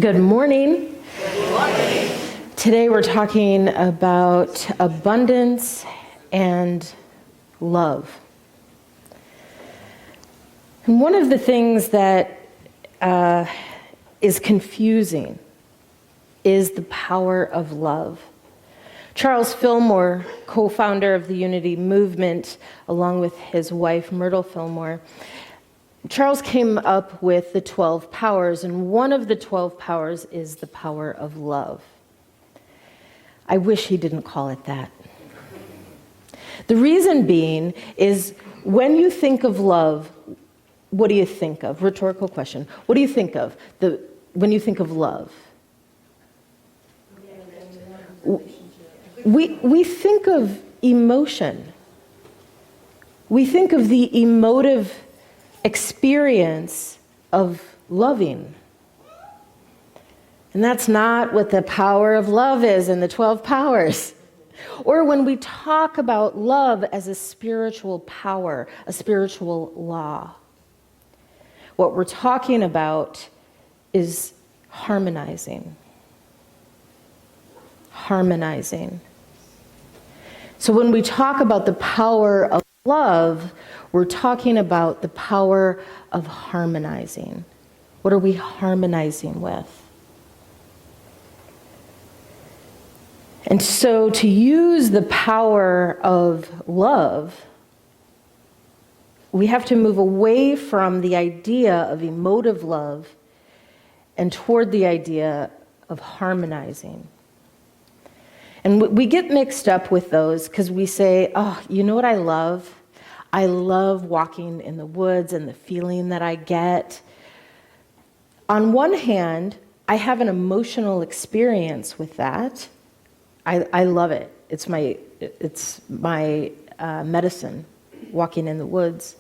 Good morning. Good morning. Today we're talking about abundance and love. And one of the things that is confusing is the power of love. Charles Fillmore, co-founder of the Unity Movement, along with his wife Myrtle Fillmore, Charles came up with the 12 powers, and one of the 12 powers is the power of love. I wish he didn't call it that. The reason being is when you think of love, what do you think of? Rhetorical question. What do you think of when you think of love? We think of emotion. We think of the emotive experience of loving. And that's not what the power of love is in the 12 powers. Or when we talk about love as a spiritual power, a spiritual law, what we're talking about is harmonizing. Harmonizing. So when we talk about the power of love, we're talking about the power of harmonizing. What are we harmonizing with? And so to use the power of love, we have to move away from the idea of emotive love and toward the idea of harmonizing. And we get mixed up with those because we say, oh, you know what I love? I love walking in the woods and the feeling that I get. On one hand, I have an emotional experience with that. I love it. It's my medicine, walking in the woods.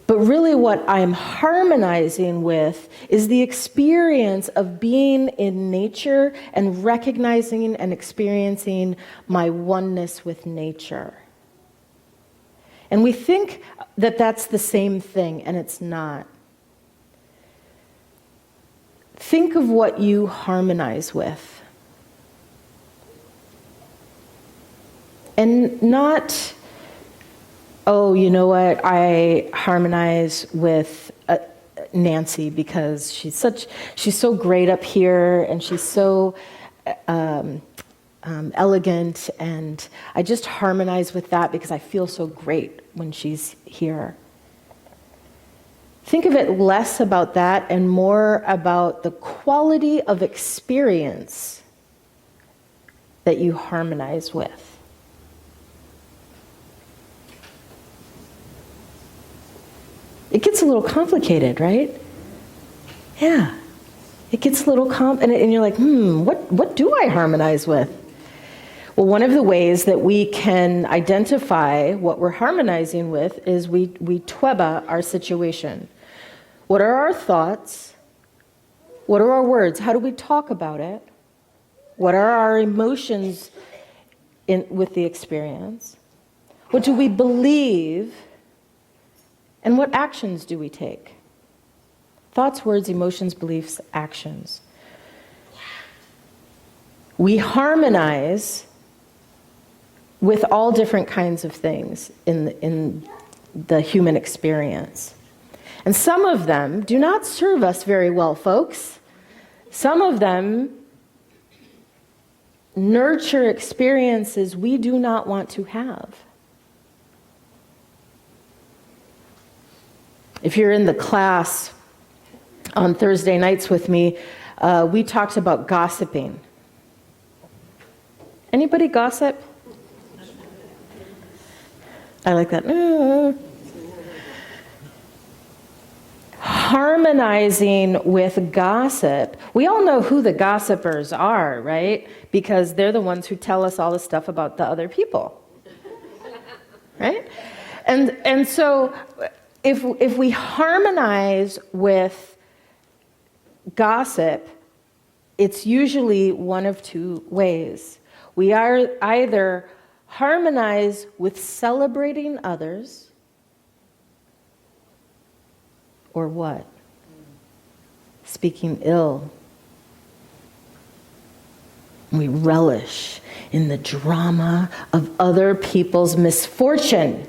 But really what I'm harmonizing with is the experience of being in nature and recognizing and experiencing my oneness with nature. And we think that that's the same thing, and it's not. Think of what you harmonize with. And not, oh, you know what, I harmonize with Nancy because she's so great up here, and she's so elegant, and I just harmonize with that because I feel so great when she's here. Think of it less about that and more about the quality of experience that you harmonize with. It gets a little complicated, right? Yeah. It gets a little and you're like, what do I harmonize with? Well, one of the ways that we can identify what we're harmonizing with is we tweba our situation. What are our thoughts? What are our words? How do we talk about it? What are our emotions with the experience? What do we believe? And what actions do we take? Thoughts, words, emotions, beliefs, actions. We harmonize with all different kinds of things in the human experience. And some of them do not serve us very well, folks. Some of them nurture experiences we do not want to have. If you're in the class on Thursday nights with me, we talked about gossiping. Anybody gossip? I like that. Harmonizing with gossip. We all know who the gossipers are, right? Because they're the ones who tell us all the stuff about the other people. Right? And so if we harmonize with gossip, it's usually one of two ways. We are either harmonize with celebrating others, or what? Speaking ill. We relish in the drama of other people's misfortune.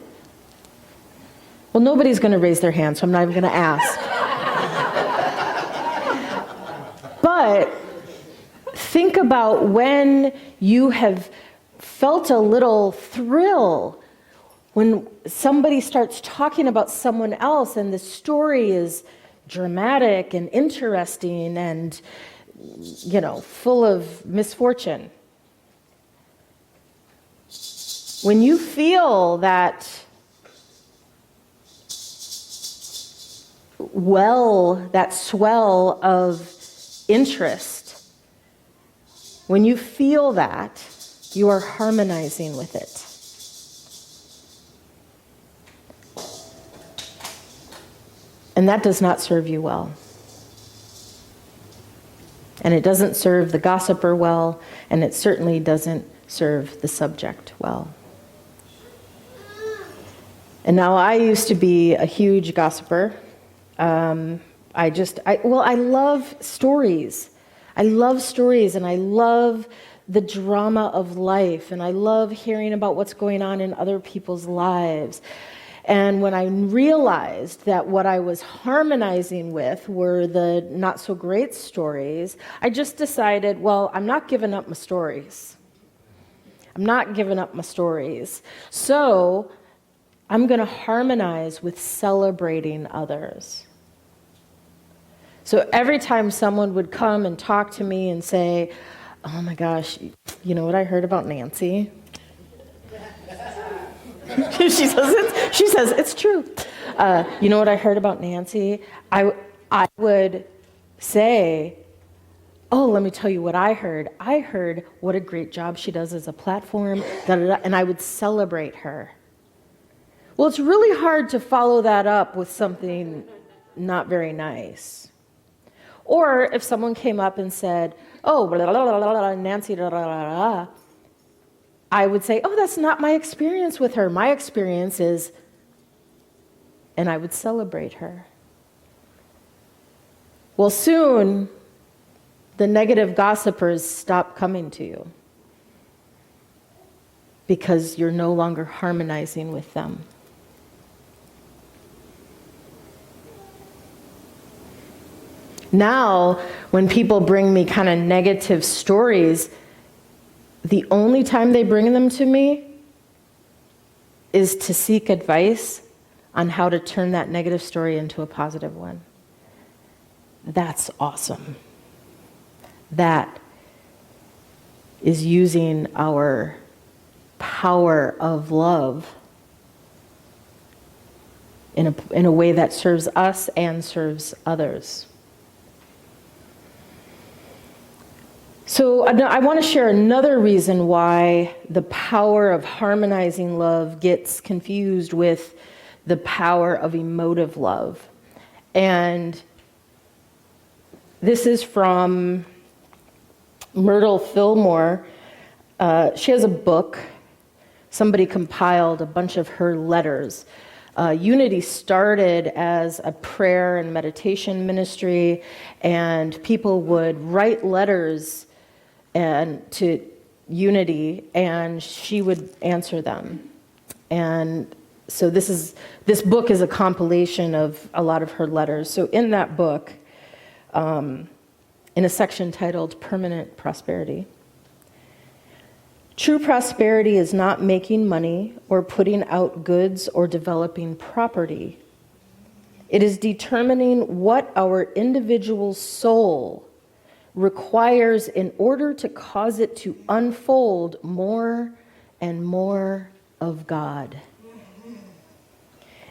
Well, nobody's going to raise their hand, so I'm not even going to ask. But think about when you have felt a little thrill when somebody starts talking about someone else and the story is dramatic and interesting and, full of misfortune. When you feel that swell of interest, when you feel that, you are harmonizing with it. And that does not serve you well. And it doesn't serve the gossiper well, and it certainly doesn't serve the subject well. And now I used to be a huge gossiper. I love stories. I love stories, and I love the drama of life, and I love hearing about what's going on in other people's lives. And when I realized that what I was harmonizing with were the not so great stories, I just decided, well, I'm not giving up my stories. So I'm going to harmonize with celebrating others. So every time someone would come and talk to me and say, oh my gosh, you know what I heard about Nancy? she says it's true. You know what I heard about Nancy? I would say, oh, let me tell you what I heard. I heard what a great job she does as a platform, and I would celebrate her. Well, it's really hard to follow that up with something not very nice. Or if someone came up and said, oh, blah, blah, blah, blah, Nancy, blah, blah, blah, blah, I would say, oh, that's not my experience with her. My experience is, and I would celebrate her. Well, soon, the negative gossipers stop coming to you because you're no longer harmonizing with them. Now, when people bring me kind of negative stories, the only time they bring them to me is to seek advice on how to turn that negative story into a positive one. That's awesome. That is using our power of love in a way that serves us and serves others. So I want to share another reason why the power of harmonizing love gets confused with the power of emotive love. And this is from Myrtle Fillmore. She has a book. Somebody compiled a bunch of her letters. Unity started as a prayer and meditation ministry, and people would write letters to Unity, and she would answer them. And so this book is a compilation of a lot of her letters. So in that book, in a section titled Permanent Prosperity, true prosperity is not making money or putting out goods or developing property. It is determining what our individual soul requires in order to cause it to unfold more and more of God.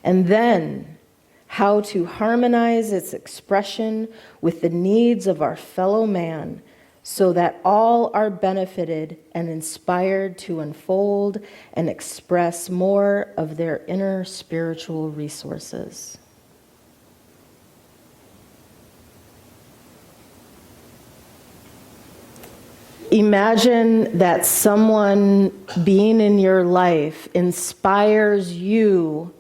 And then how to harmonize its expression with the needs of our fellow man, so that all are benefited and inspired to unfold and express more of their inner spiritual resources. Imagine that someone being in your life inspires you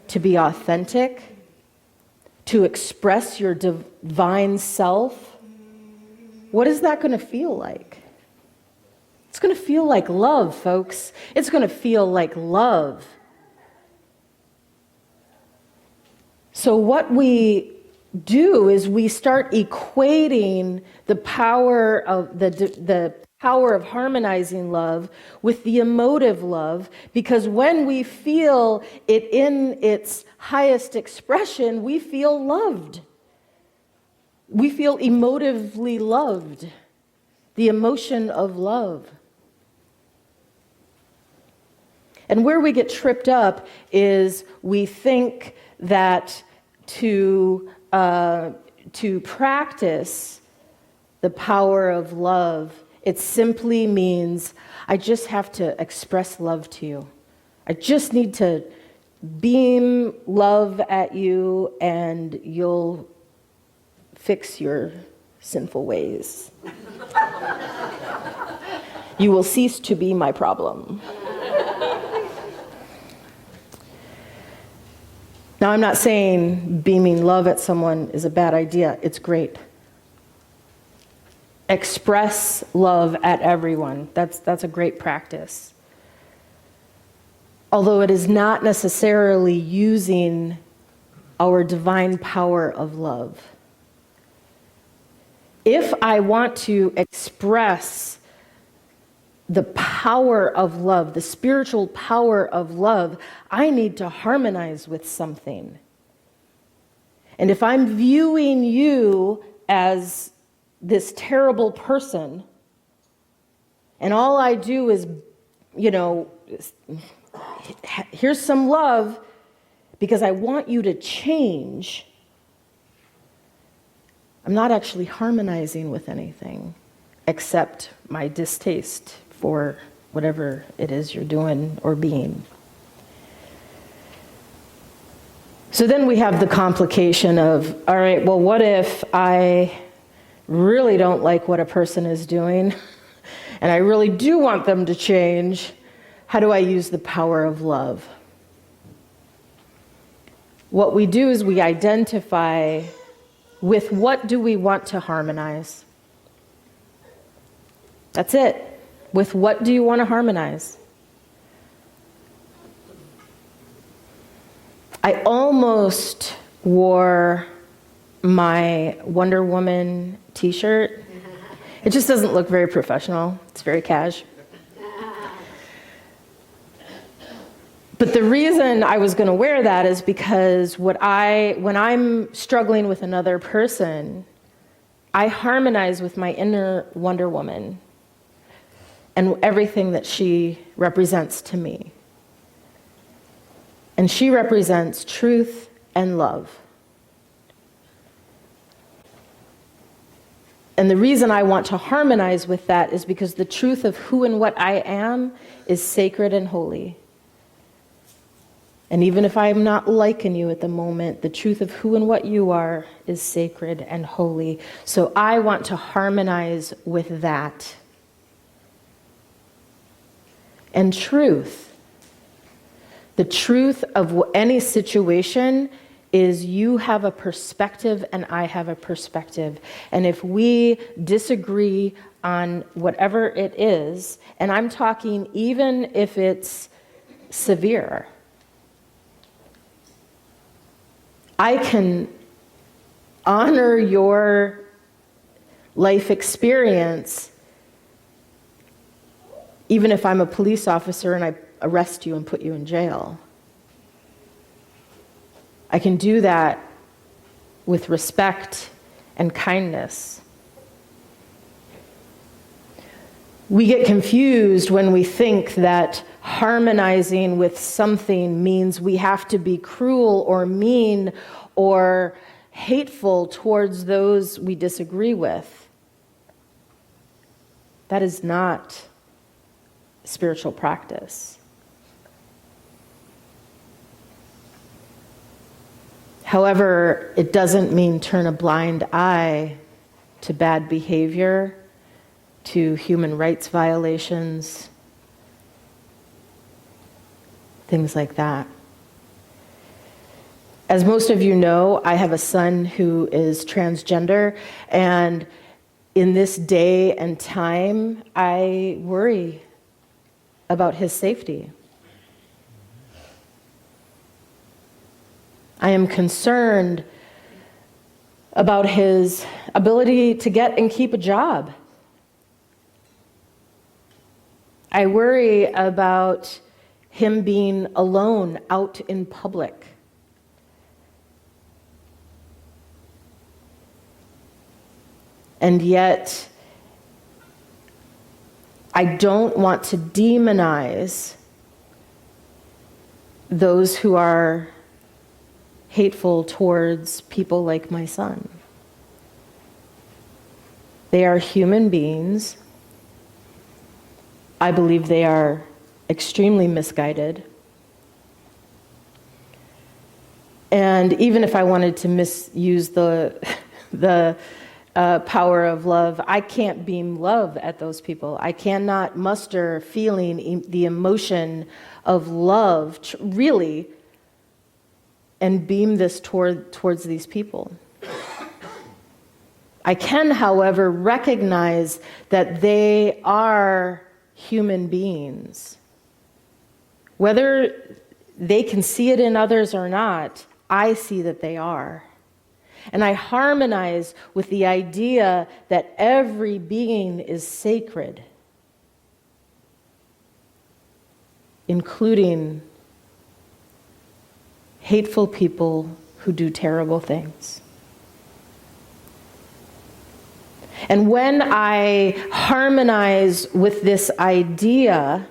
to be authentic, to express your divine self. What is that going to feel like? It's going to feel like love, folks. It's going to feel like love. So what we do is we start equating the power of the power of harmonizing love with the emotive love, because when we feel it in its highest expression, we feel loved. We feel emotively loved, the emotion of love. And where we get tripped up is we think that to practice the power of love, it simply means I just have to express love to you. I just need to beam love at you and you'll fix your sinful ways. You will cease to be my problem. Now, I'm not saying beaming love at someone is a bad idea. It's great. Express love at everyone. That's a great practice. Although it is not necessarily using our divine power of love. If I want to express the power of love, the spiritual power of love, I need to harmonize with something. And if I'm viewing you as this terrible person, and all I do is, here's some love because I want you to change, I'm not actually harmonizing with anything except my distaste for whatever it is you're doing or being. So then we have the complication of, all right, well, what if I really don't like what a person is doing and I really do want them to change? How do I use the power of love? What we do is we identify with what do we want to harmonize. That's it. With what do you want to harmonize? I almost wore my Wonder Woman t-shirt. It just doesn't look very professional. It's very cash. But the reason I was going to wear that is because when I'm struggling with another person, I harmonize with my inner Wonder Woman and everything that she represents to me. And she represents truth and love. And the reason I want to harmonize with that is because the truth of who and what I am is sacred and holy. And even if I'm not liking you at the moment, the truth of who and what you are is sacred and holy. So I want to harmonize with that. And truth. The truth of any situation is you have a perspective and I have a perspective. And if we disagree on whatever it is, and I'm talking even if it's severe, I can honor your life experience even if I'm a police officer and I arrest you and put you in jail. I can do that with respect and kindness. We get confused when we think that harmonizing with something means we have to be cruel or mean or hateful towards those we disagree with. That is not spiritual practice. However, it doesn't mean turn a blind eye to bad behavior, to human rights violations, things like that. As most of you know, I have a son who is transgender, and in this day and time, I worry about his safety. I am concerned about his ability to get and keep a job. I worry about him being alone out in public. And yet, I don't want to demonize those who are hateful towards people like my son. They are human beings. I believe they are extremely misguided. And even if I wanted to misuse the power of love, I can't beam love at those people. I cannot muster feeling the emotion of love, really, and beam this towards these people. I can, however, recognize that they are human beings. Whether they can see it in others or not, I see that they are. And I harmonize with the idea that every being is sacred, including hateful people who do terrible things. And when I harmonize with this idea,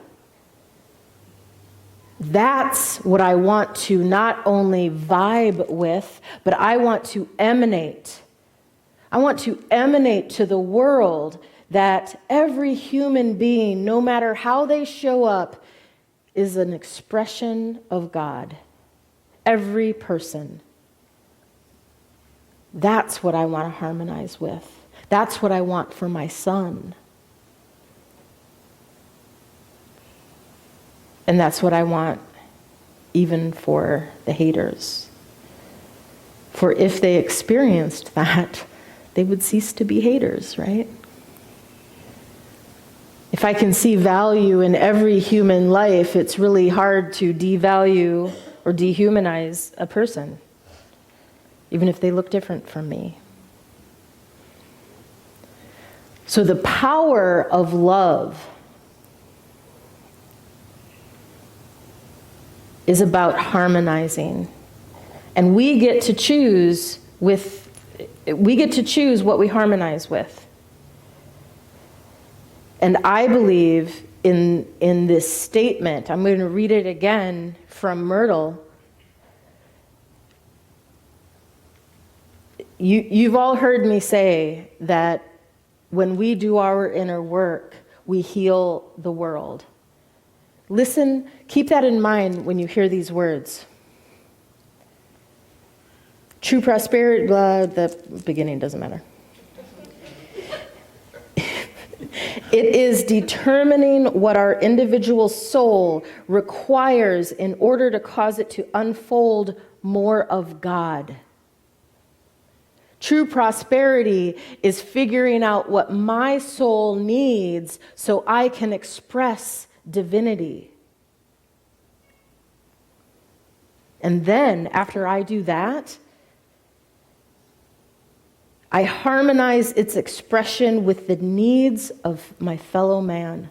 that's what I want to not only vibe with, but I want to emanate. I want to emanate to the world that every human being, no matter how they show up, is an expression of God. Every person. That's what I want to harmonize with. That's what I want for my son. And that's what I want even for the haters. For if they experienced that, they would cease to be haters, right? If I can see value in every human life, it's really hard to devalue or dehumanize a person, even if they look different from me. So the power of love is about harmonizing. And we get to choose what we harmonize with. And I believe in this statement, I'm going to read it again from Myrtle, You've all heard me say that when we do our inner work, we heal the world. Listen, keep that in mind when you hear these words. True prosperity, the beginning doesn't matter. It is determining what our individual soul requires in order to cause it to unfold more of God. True prosperity is figuring out what my soul needs so I can express divinity. And then, after I do that, I harmonize its expression with the needs of my fellow man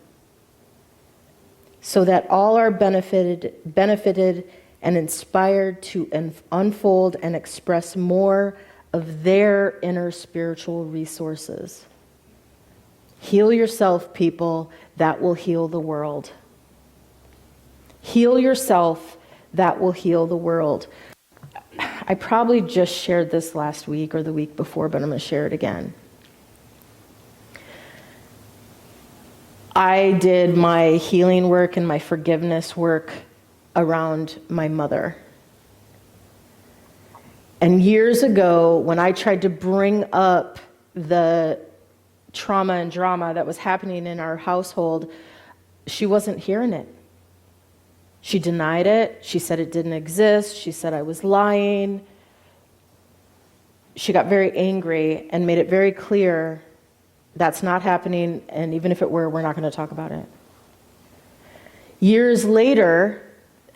so that all are benefited and inspired to unfold and express more of their inner spiritual resources. Heal yourself, people. That will heal the world. Heal yourself. That will heal the world. I probably just shared this last week or the week before, but I'm going to share it again. I did my healing work and my forgiveness work around my mother. And years ago, when I tried to bring up the trauma and drama that was happening in our household, she wasn't hearing it. She denied it. She said it didn't exist. She said I was lying. She got very angry and made it very clear that's not happening, and even if it were, we're not going to talk about it. Years later,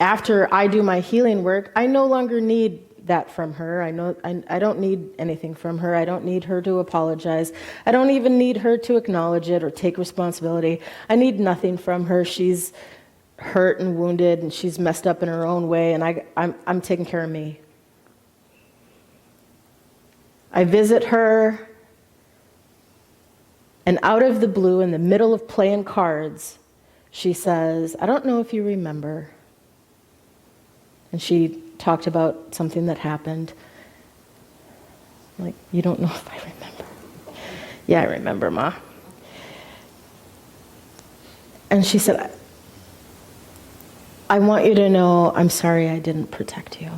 after I do my healing work, I no longer need that from her. I don't need anything from her. I don't need her to apologize. I don't even need her to acknowledge it or take responsibility. I need nothing from her. She's hurt and wounded, and she's messed up in her own way, and I'm taking care of me. I visit her, and out of the blue, in the middle of playing cards, she says, "I don't know if you remember." And she talked about something that happened. I'm like, "You don't know if I remember?" "Yeah, I remember, Ma." And she said, "I want you to know I'm sorry I didn't protect you."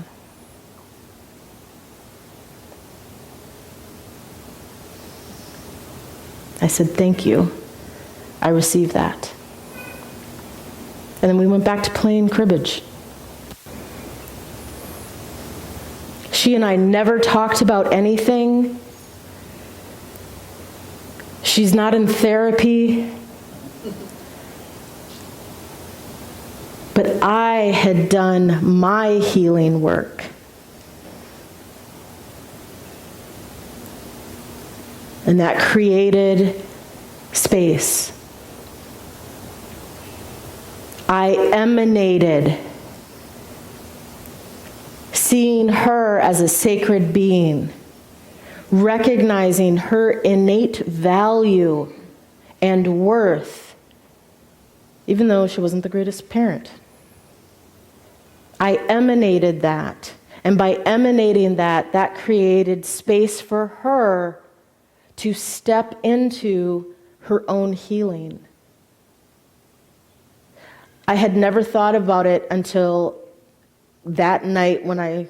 I said, "Thank you. I received that." And then we went back to playing cribbage. She and I never talked about anything. She's not in therapy. But I had done my healing work. And that created space. I emanated, seeing her as a sacred being, recognizing her innate value and worth, even though she wasn't the greatest parent. I emanated that. And by emanating that, that created space for her to step into her own healing. I had never thought about it until that night when I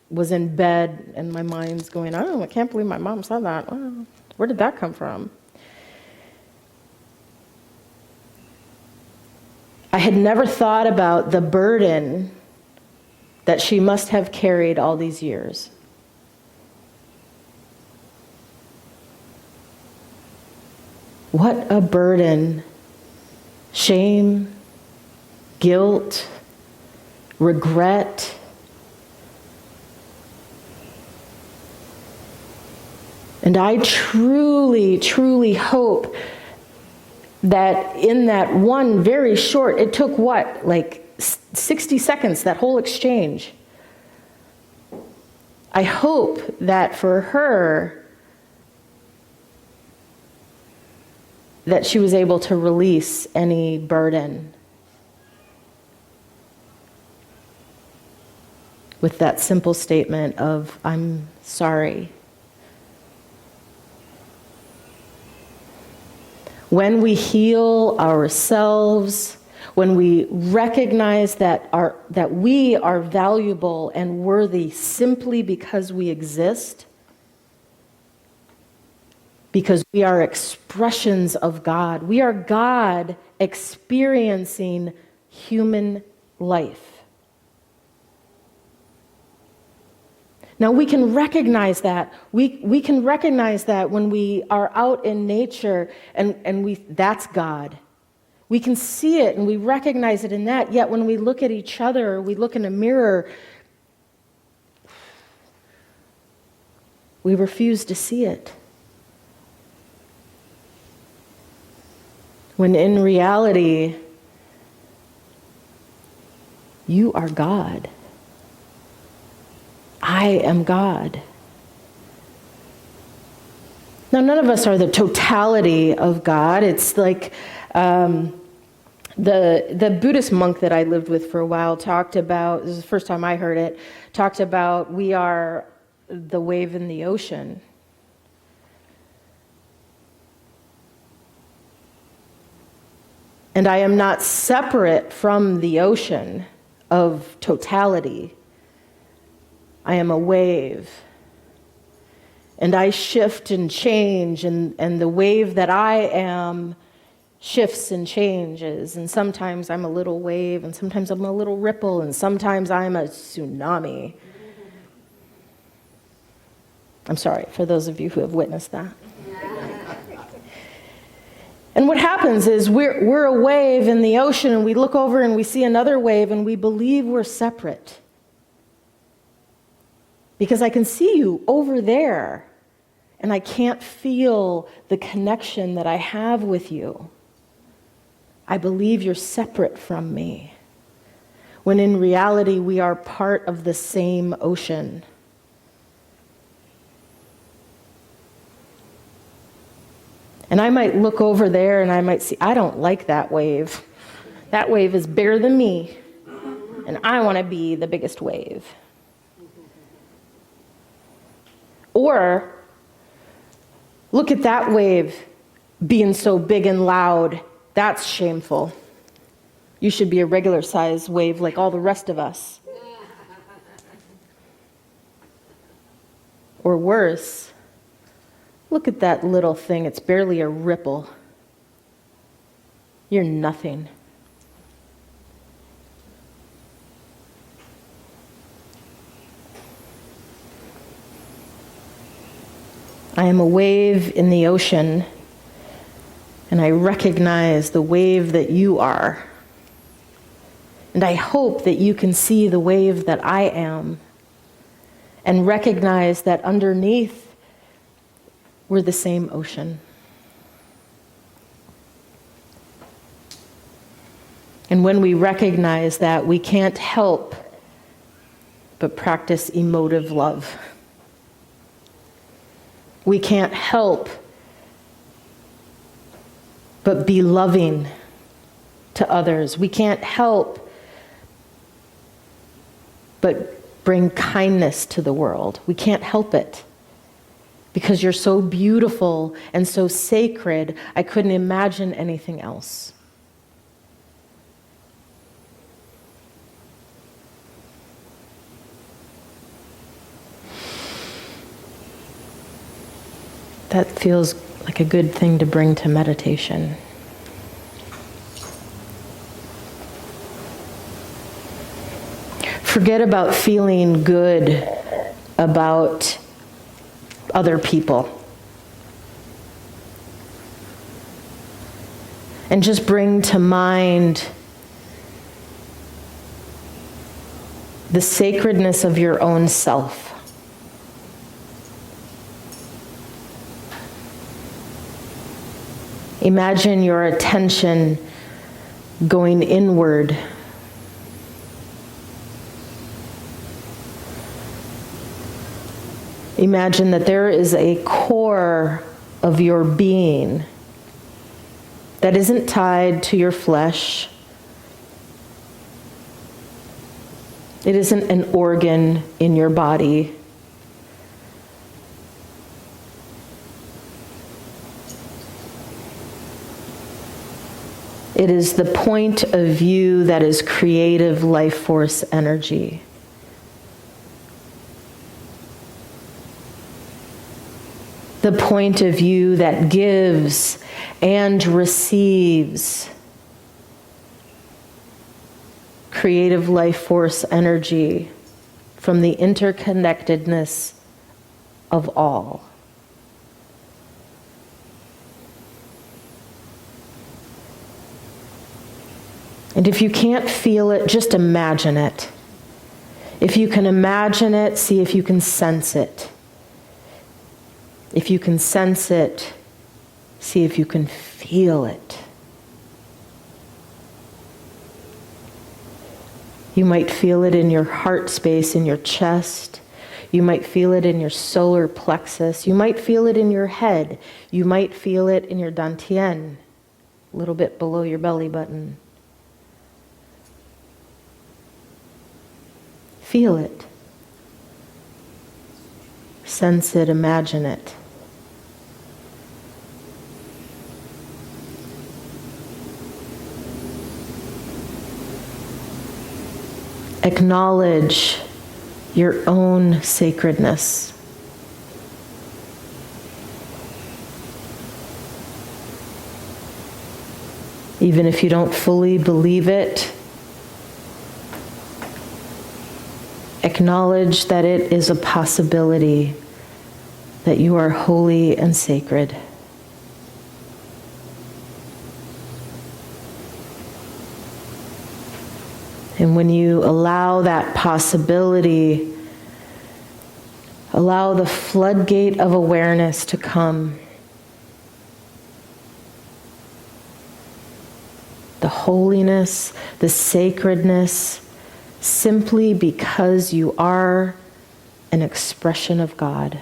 was in bed and my mind's going, "Oh, I can't believe my mom said that. Oh, where did that come from?" I had never thought about the burden that she must have carried all these years. What a burden. Shame, guilt, regret. And I truly, truly hope that in that one very short, it took what, like 60 seconds, that whole exchange. I hope that for her, that she was able to release any burden with that simple statement of, "I'm sorry When we heal ourselves, when we recognize that we are valuable and worthy simply because we exist, because we are expressions of God. We are God experiencing human life. Now we can recognize that. We can recognize that when we are out in nature and that's God. We can see it and we recognize it in that. Yet when we look at each other, or we look in a mirror, we refuse to see it. When in reality, you are God. I am God. Now, none of us are the totality of God. It's like the Buddhist monk that I lived with for a while talked about, this is the first time I heard it, talked about we are the wave in the ocean. And I am not separate from the ocean of totality. I am a wave. And I shift and change, and the wave that I am shifts and changes. And sometimes I'm a little wave, and sometimes I'm a little ripple, and sometimes I'm a tsunami. I'm sorry for those of you who have witnessed that. And what happens is we're a wave in the ocean, and we look over and we see another wave, and we believe we're separate. Because I can see you over there, and I can't feel the connection that I have with you. I believe you're separate from me, when in reality we are part of the same ocean. And I might look over there and I might see, I don't like that wave. That wave is bigger than me, and I want to be the biggest wave. Or, look at that wave being so big and loud. That's shameful. You should be a regular size wave like all the rest of us. Or worse, look at that little thing. It's barely a ripple. You're nothing. I am a wave in the ocean, and I recognize the wave that you are. And I hope that you can see the wave that I am, and recognize that underneath, we're the same ocean. And when we recognize that, we can't help but practice emotive love. We can't help but be loving to others. We can't help but bring kindness to the world. We can't help it. Because you're so beautiful and so sacred, I couldn't imagine anything else. That feels like a good thing to bring to meditation. Forget about feeling good about other people. And just bring to mind the sacredness of your own self. Imagine your attention going inward. Imagine that there is a core of your being that isn't tied to your flesh. It isn't an organ in your body. It is the point of view that is creative life force energy. The point of view that gives and receives creative life force energy from the interconnectedness of all. And if you can't feel it, just imagine it. If you can imagine it, see if you can sense it. If you can sense it, see if you can feel it. You might feel it in your heart space, in your chest. You might feel it in your solar plexus. You might feel it in your head. You might feel it in your dantian, a little bit below your belly button. Feel it. Sense it, imagine it. Acknowledge your own sacredness. Even if you don't fully believe it, acknowledge that it is a possibility that you are holy and sacred. And when you allow that possibility, allow the floodgate of awareness to come. The holiness, the sacredness, simply because you are an expression of God.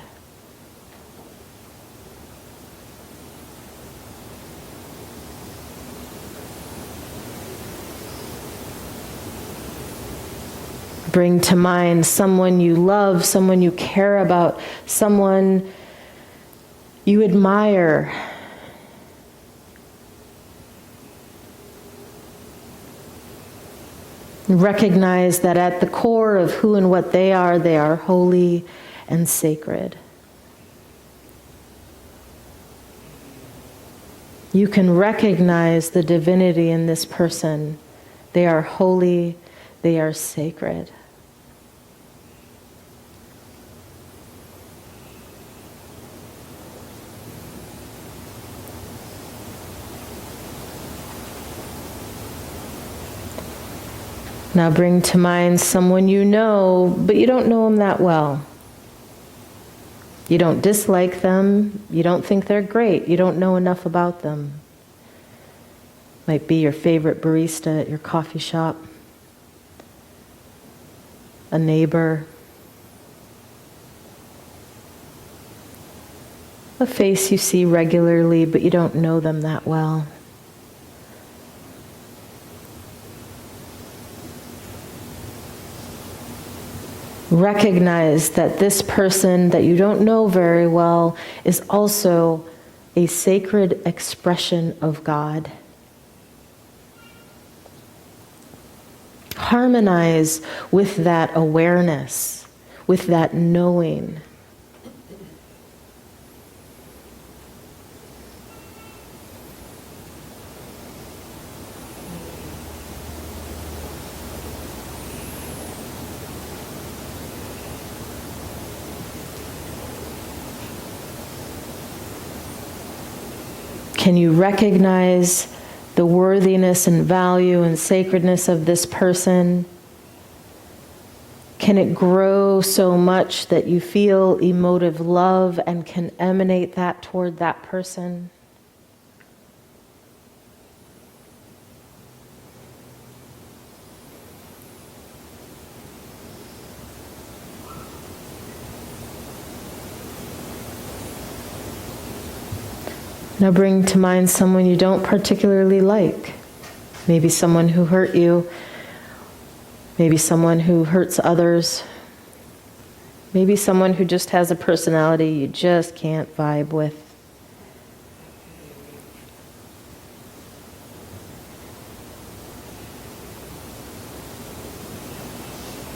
Bring to mind someone you love, someone you care about, someone you admire. Recognize that at the core of who and what they are holy and sacred. You can recognize the divinity in this person. They are holy, they are sacred. Now bring to mind someone you know, but you don't know them that well. You don't dislike them. You don't think they're great. You don't know enough about them. Might be your favorite barista at your coffee shop, a neighbor, a face you see regularly, but you don't know them that well. Recognize that this person that you don't know very well is also a sacred expression of God. Harmonize with that awareness, with that knowing. Can you recognize the worthiness and value and sacredness of this person? Can it grow so much that you feel emotive love and can emanate that toward that person? Now bring to mind someone you don't particularly like. Maybe someone who hurt you. Maybe someone who hurts others. Maybe someone who just has a personality you just can't vibe with.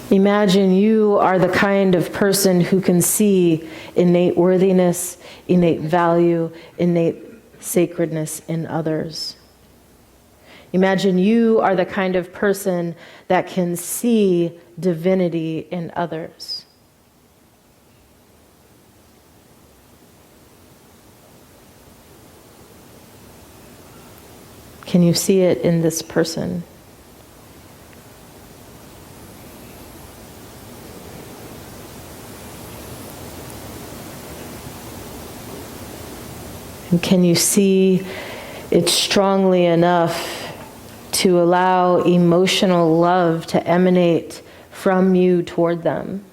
Imagine you are the kind of person who can see innate worthiness, innate value, innate sacredness in others. Imagine you are the kind of person that can see divinity in others. Can you see it in this person? And can you see it strongly enough to allow emotional love to emanate from you toward them?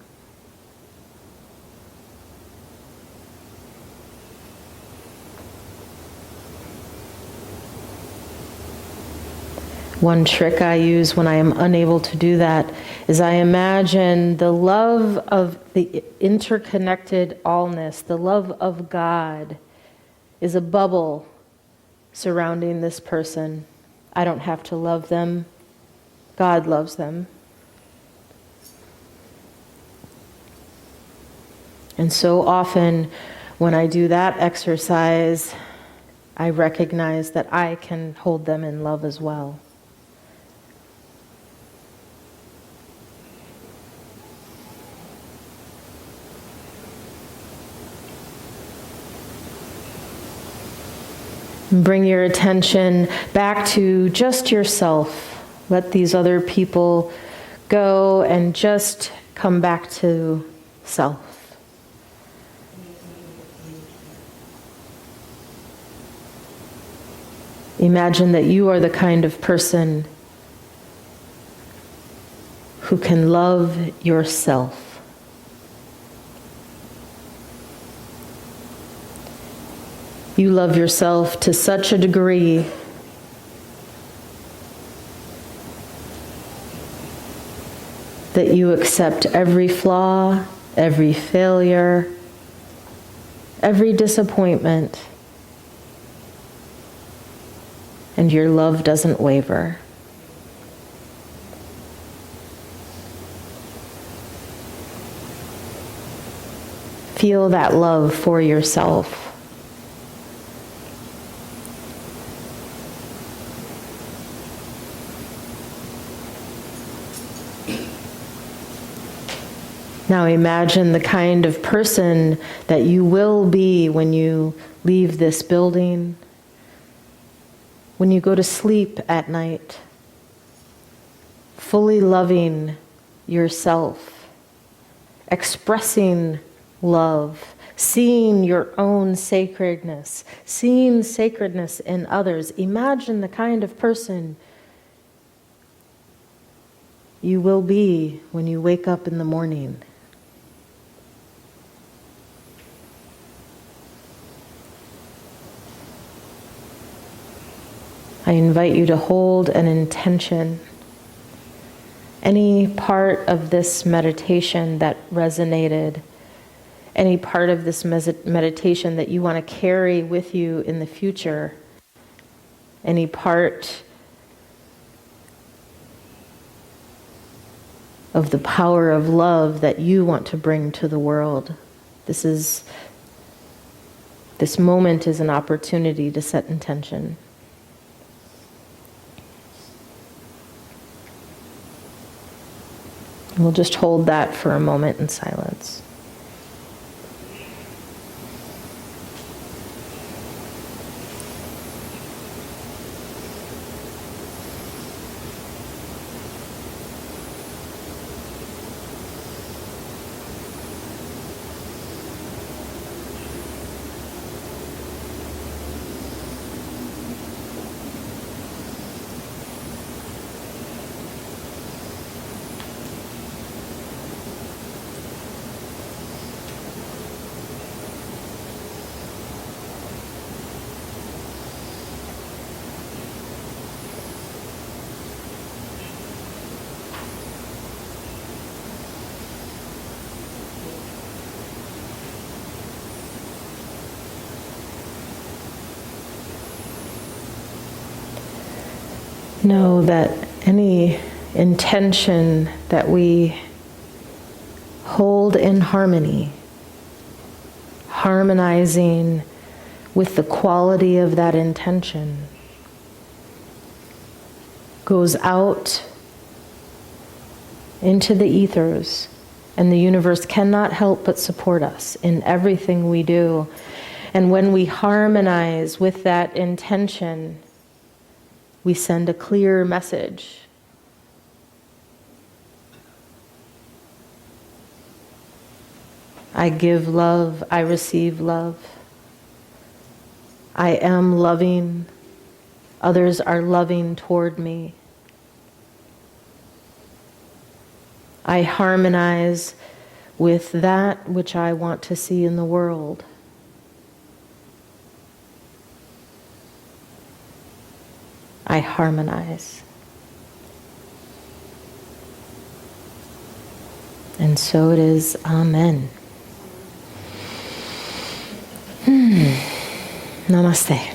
One trick I use when I am unable to do that is I imagine the love of the interconnected allness, the love of God, is a bubble surrounding this person. I don't have to love them. God loves them. And so often when I do that exercise, I recognize that I can hold them in love as well. Bring your attention back to just yourself. Let these other people go and just come back to self. Imagine that you are the kind of person who can love yourself. You love yourself to such a degree that you accept every flaw, every failure, every disappointment, and your love doesn't waver. Feel that love for yourself. Now imagine the kind of person that you will be when you leave this building, when you go to sleep at night, fully loving yourself, expressing love, seeing your own sacredness, seeing sacredness in others. Imagine the kind of person you will be when you wake up in the morning. I invite you to hold an intention. Any part of this meditation that resonated, any part of this meditation that you want to carry with you in the future, any part of the power of love that you want to bring to the world. This moment is an opportunity to set intention. We'll just hold that for a moment in silence. Know that any intention that we hold in harmony, harmonizing with the quality of that intention, goes out into the ethers, and the universe cannot help but support us in everything we do. And when we harmonize with that intention, we send a clear message. I give love, I receive love. I am loving, others are loving toward me. I harmonize with that which I want to see in the world. I harmonize. And so it is. Amen. Namaste.